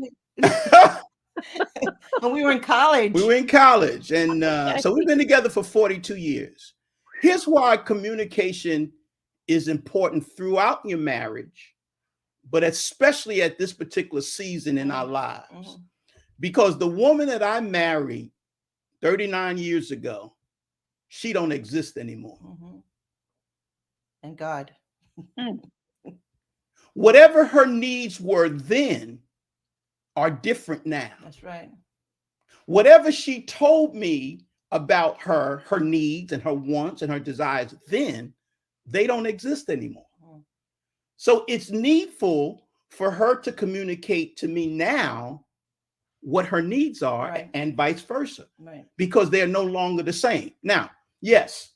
When we were in college. We were in college. And so we've been together for 42 years. Here's why communication is important throughout your marriage, but especially at this particular season in our lives. Because the woman that I married 39 years ago, she don't exist anymore. Thank God. Whatever her needs were then are different now. That's right. Whatever she told me about her needs and her wants and her desires then, they don't exist anymore. So it's needful for her to communicate to me now what her needs are, right, and vice versa, right, because they're no longer the same. Now, yes,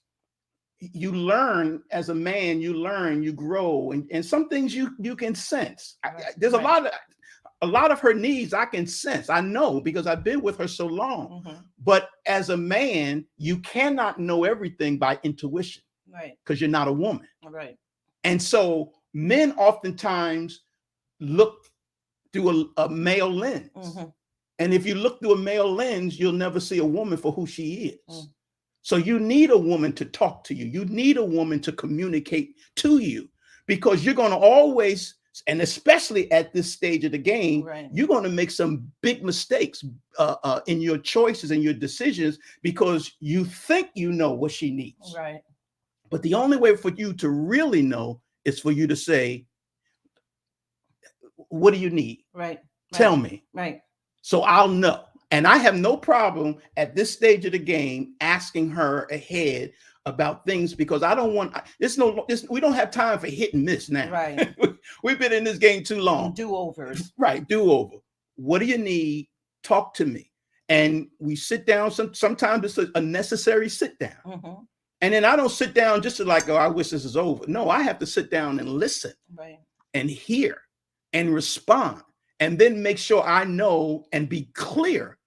you learn as a man, you learn, you grow, and some things you can sense. Right. There's a lot of her needs I can sense. I know because I've been with her so long. But as a man, you cannot know everything by intuition, right, because you're not a woman. Right. And so men oftentimes look through a male lens. And if you look through a male lens, you'll never see a woman for who she is. So you need a woman to talk to you. You need a woman to communicate to you, because you're going to always, and especially at this stage of the game, right, you're going to make some big mistakes in your choices and your decisions, because you think you know what she needs. Right. But the only way for you to really know is for you to say, what do you need? Right. Tell me. Right. So I'll know. And I have no problem at this stage of the game asking her ahead about things, because I don't want, we don't have time for hit and miss now. Right. We've been in this game too long. Do-overs. Right. Do-over. What do you need? Talk to me. And we sit down. Sometimes it's a necessary sit down. And then I don't sit down just to like, oh, I wish this is over. No, I have to sit down and listen, right, and hear and respond, and then make sure I know and be clear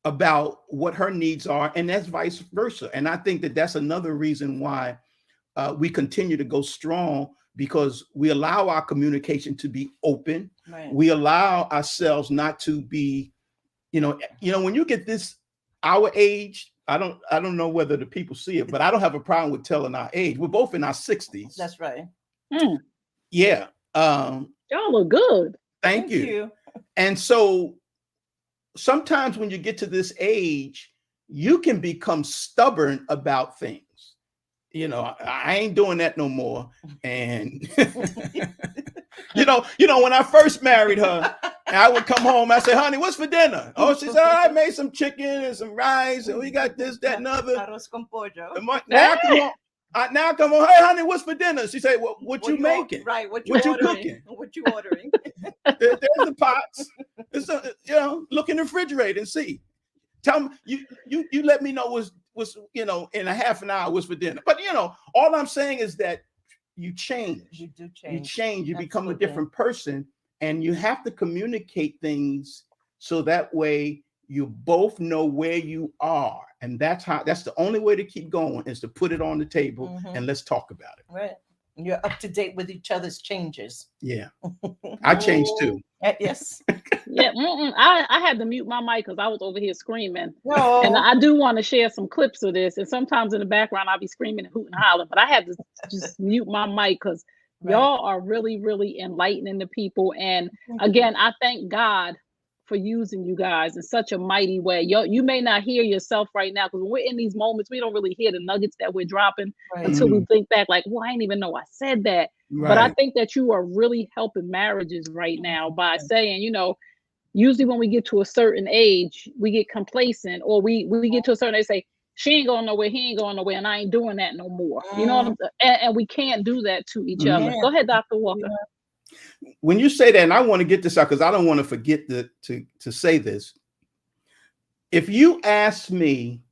about what her needs are, and that's vice versa. And I think that that's another reason why we continue to go strong, because we allow our communication to be open. right, We allow ourselves not to be, when you get this, our age, I don't know whether the people see it, but I don't have a problem with telling our age. We're both in our 60s. That's right. Yeah. Y'all look good. Thank you. And so sometimes when you get to this age, you can become stubborn about things. I ain't doing that no more. And when I first married her, I would come home, I say, honey, what's for dinner? Oh, she said, I made some chicken and some rice, and we got this, that, and other. Arroz con pollo. Now come on, hey, honey, what's for dinner? She said, well, what you making? Right, what you cooking? What you ordering? There's the pots. Look in the refrigerator and see. Tell me, you let me know what's in a half an hour what's for dinner. But all I'm saying is that you change. You do change. You change. You Absolutely. become a different person, and you have to communicate things so that way you both know where you are. And that's the only way to keep going, is to put it on the table and let's talk about it. Right. You're up to date with each other's changes. Yeah. I changed too. Yes. Yeah, I had to mute my mic because I was over here screaming. No. And I do want to share some clips of this. And sometimes in the background, I'll be screaming and hooting and hollering. But I had to just mute my mic because y'all are really, really enlightening the people. And again, I thank God for using you guys in such a mighty way. You may not hear yourself right now because when we're in these moments, we don't really hear the nuggets that we're dropping until we think back like, well, I didn't even know I said that. But I think that you are really helping marriages right now by saying, you know, usually when we get to a certain age, we get complacent, or we get to a certain age, say, she ain't going nowhere, he ain't going nowhere, and I ain't doing that no more. You know what I'm saying? And we can't do that to each other. Go ahead, Dr. Walker. When you say that, and I want to get this out because I don't want to forget to say this. If you ask me,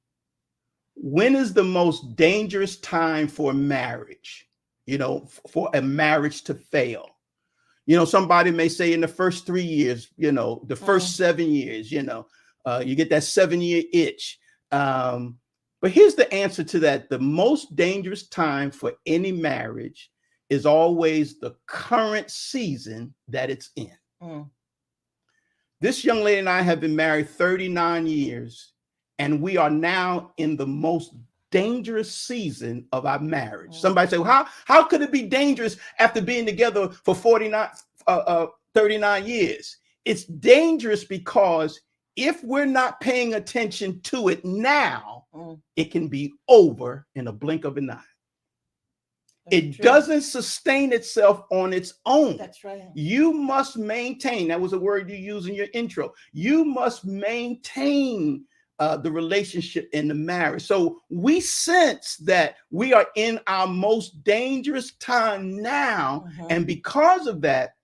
when is the most dangerous time for marriage, you know, for a marriage to fail? You know, somebody may say in the first 3 years, you know, the first 7 years, you know, you get that 7-year itch. But here's the answer to that. The most dangerous time for any marriage is always the current season that it's in. This young lady and I have been married 39 years, and we are now in the most dangerous season of our marriage. Somebody say, well, how could it be dangerous after being together for 39 years? It's dangerous because if we're not paying attention to it now, it can be over in a blink of an eye. It doesn't sustain itself on its own. That's right. You must maintain. That was a word you used in your intro. You must maintain the relationship in the marriage. So we sense that we are in our most dangerous time now. And because of that,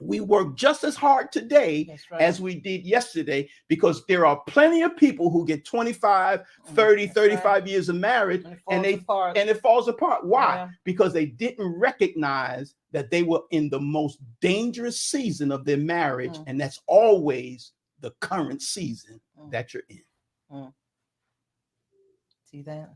we work just as hard today as we did yesterday, because there are plenty of people who get 25, 30, 35 years of marriage and it falls apart. Why? Because they didn't recognize that they were in the most dangerous season of their marriage. And that's always the current season that you're in. See that?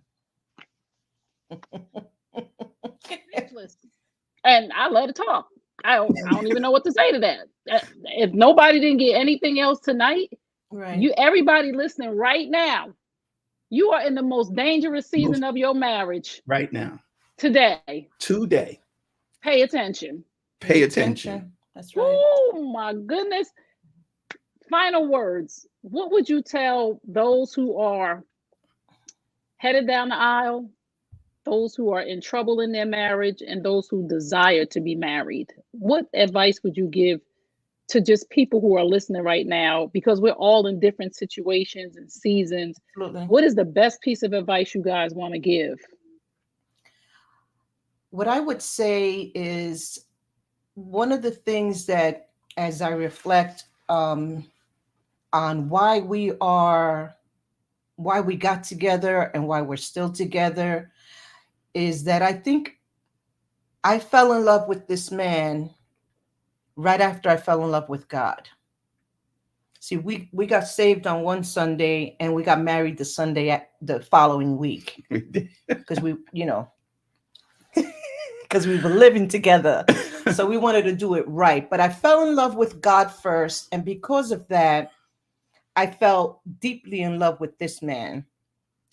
And I love to talk. I don't even know what to say to that. If nobody didn't get anything else tonight, everybody listening right now, you are in the most dangerous season of your marriage right now. Today. Pay attention. Pay attention. That's right. Oh my goodness. Final words. What would you tell those who are headed down the aisle, those who are in trouble in their marriage, and those who desire to be married? What advice would you give to just people who are listening right now? Because we're all in different situations and seasons. Absolutely. What is the best piece of advice you guys want to give? What I would say is, one of the things that, as I reflect on why we got together and why we're still together, is that I think I fell in love with this man right after I fell in love with God. See, we got saved on one Sunday and we got married the following week because because we were living together. So we wanted to do it right. But I fell in love with God first. And because of that, I fell deeply in love with this man.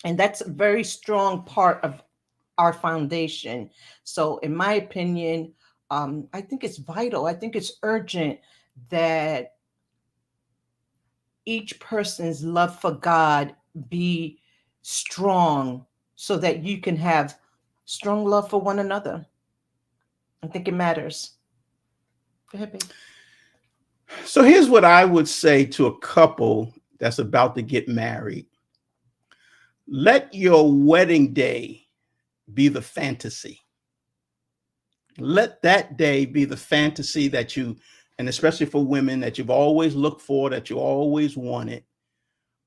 And that's a very strong part of our foundation. So in my opinion, I think it's vital. I think it's urgent that each person's love for God be strong so that you can have strong love for one another. I think it matters. Go ahead, babe. So here's what I would say to a couple that's about to get married. Let your wedding day be the fantasy. Let that day be the fantasy that you, and especially for women, that you've always looked for, that you always wanted.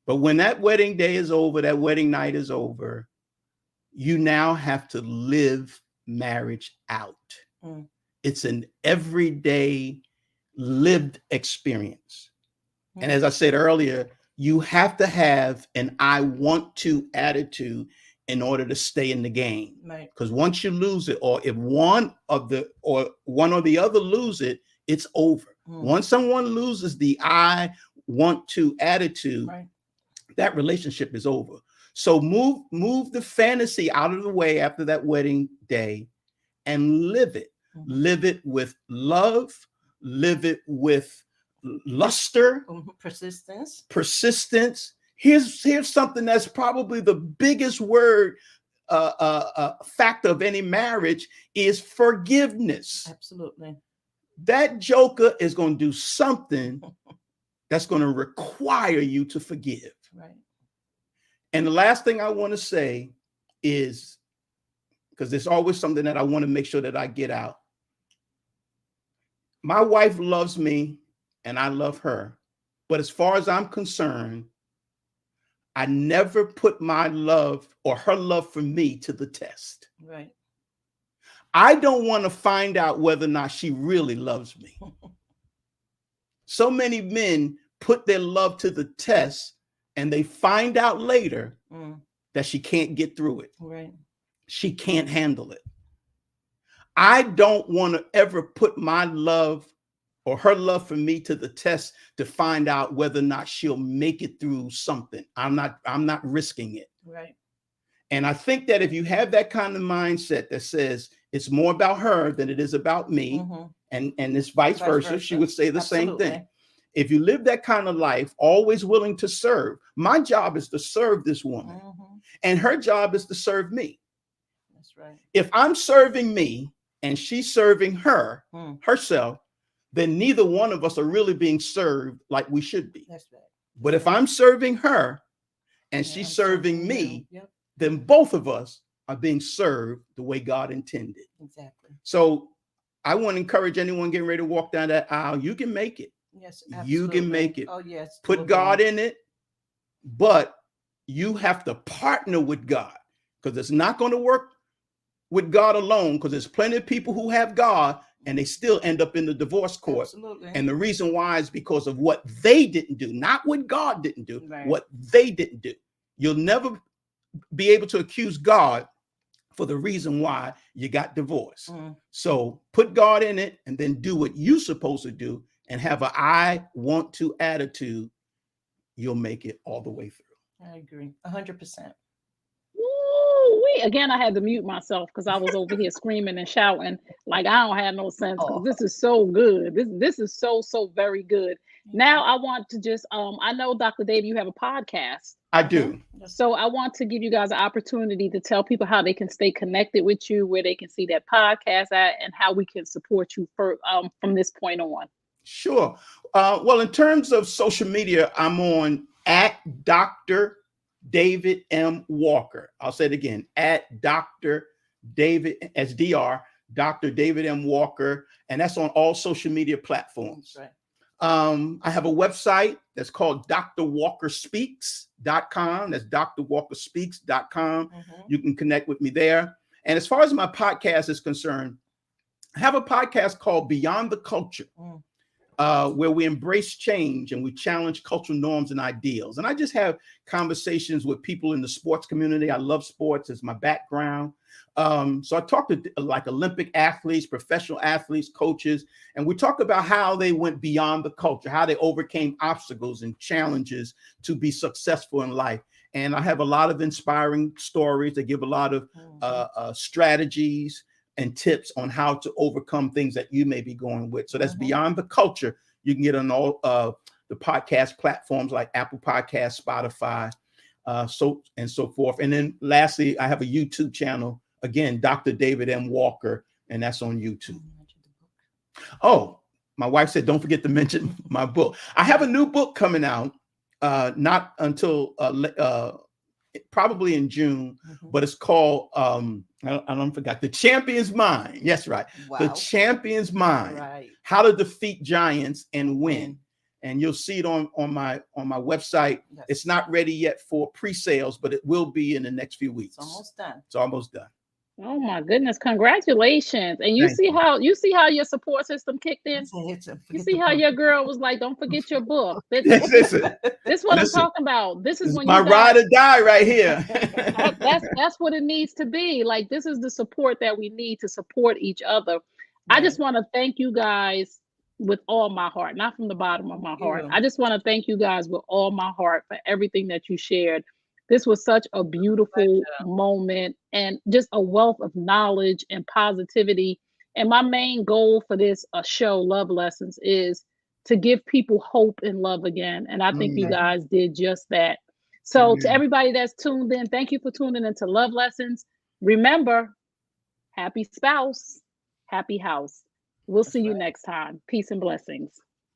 But when that wedding day is over, that wedding night is over, you now have to live marriage out. It's an everyday lived experience. And as I said earlier, you have to have an I want to attitude in order to stay in the game. Right. Because once you lose it, or if one or the other lose it, it's over. Once someone loses the I want to attitude, Right. that relationship is over. So move the fantasy out of the way after that wedding day and live it. Live it with love, live it with luster, persistence. Here's something that's probably the biggest word factor of any marriage is forgiveness. Absolutely. That joker is going to do something that's going to require you to forgive. Right. And the last thing I want to say is, because there's always something that I want to make sure that I get out. My wife loves me and I love her. But as far as I'm concerned, I never put my love or her love for me to the test. Right. I don't want to find out whether or not she really loves me. So many men put their love to the test and they find out later that she can't get through it. Right. She can't handle it. I don't want to ever put my love or her love for me to the test to find out whether or not she'll make it through something. I'm not risking it. Right. And I think that if you have that kind of mindset that says it's more about her than it is about me, and it's vice versa, she would say the same thing. If you live that kind of life, always willing to serve, my job is to serve this woman, and her job is to serve me. That's right. If I'm serving me and she's serving herself, then neither one of us are really being served like we should be. That's right. But if I'm serving her and she's serving me, then both of us are being served the way God intended. Exactly. So I want to encourage anyone getting ready to walk down that aisle. You can make it. Yes, absolutely. You can make it. Oh, yes. Put God in it, but you have to partner with God, because it's not going to work with God alone, because there's plenty of people who have God and they still end up in the divorce court. Absolutely. And the reason why is because of what they didn't do, not what God didn't do, what they didn't do. You'll never be able to accuse God for the reason why you got divorced. So put God in it and then do what you're supposed to do and have an I want to attitude. You'll make it all the way through. I agree 100%. Again, I had to mute myself because I was over here screaming and shouting like I don't have no sense, because this is so good. This is so very good. Now I want to just I know, Dr. Dave, you have a podcast. I do. So I want to give you guys an opportunity to tell people how they can stay connected with you, where they can see that podcast at, and how we can support you from this point on. Sure. Well, in terms of social media, I'm on at Dr. David M. Walker. I'll say it again, at Dr. David, as DR, Dr. David M. Walker. And that's on all social media platforms. Right. I have a website that's called drwalkerspeaks.com. That's drwalkerspeaks.com. You can connect with me there. And as far as my podcast is concerned, I have a podcast called Beyond the Culture, where we embrace change and we challenge cultural norms and ideals. And I just have conversations with people in the sports community. I love sports, it's my background. So I talk to like Olympic athletes, professional athletes, coaches, and we talk about how they went beyond the culture, how they overcame obstacles and challenges to be successful in life. And I have a lot of inspiring stories that give a lot of strategies and tips on how to overcome things that you may be going with. So that's Beyond the Culture. You can get on all the podcast platforms like Apple Podcasts, Spotify, so and so forth. And then lastly, I have a YouTube channel, again, Dr. David M. Walker, and that's on YouTube. Oh, my wife said, don't forget to mention my book. I have a new book coming out, not until probably in June, but it's called, I don't forget, The Champion's Mind. Yes, right. Wow. The Champion's Mind. Right. How to Defeat Giants and Win. And you'll see it on my website. Yes. It's not ready yet for pre-sales, but it will be in the next few weeks. It's almost done. It's almost done. Oh my goodness, congratulations. And Thank you. you see how your support system kicked in? You see how your girl was like, don't forget your book. Listen, This is what I'm talking about. This this is is when my you guys, ride or die right here. that's what it needs to be. Like, this is the support that we need to support each other. I Right. just want to thank you guys with all my heart, not from the bottom of my heart. I just want to thank you guys with all my heart for everything that you shared. This was such a beautiful moment and just a wealth of knowledge and positivity. And my main goal for this show, Love Lessons, is to give people hope and love again. And I think you Mm, guys did just that. So, to amen. everybody that's tuned in, thank you for tuning into Love Lessons. Remember, happy spouse, happy house. We'll That's see you right. next time. Peace and blessings.